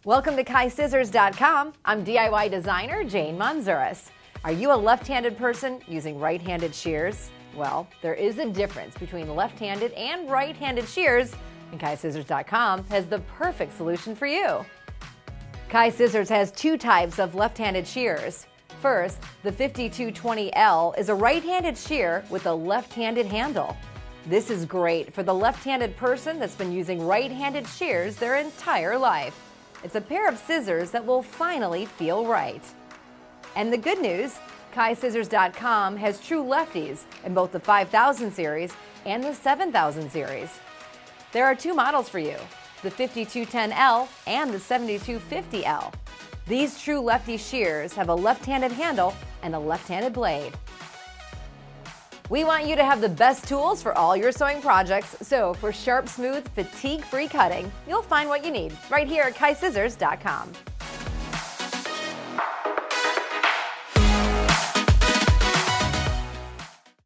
Welcome to KaiScissors.com. I'm DIY designer Jane Monzures. Are you a left-handed person using right-handed shears? Well, there is a difference between left-handed and right-handed shears, and KaiScissors.com has the perfect solution for you. KaiScissors has two types of left-handed shears. First, the 5220L is a right-handed shear with a left-handed handle. This is great for the left-handed person that's been using right-handed shears their entire life. It's a pair of scissors that will finally feel right. And the good news, KaiScissors.com has true lefties in both the 5000 series and the 7000 series. There are two models for you, the 5210L and the 7250L. These true lefty shears have a left-handed handle and a left-handed blade. We want you to have the best tools for all your sewing projects, so for sharp, smooth, fatigue-free cutting, you'll find what you need right here at KaiScissors.com.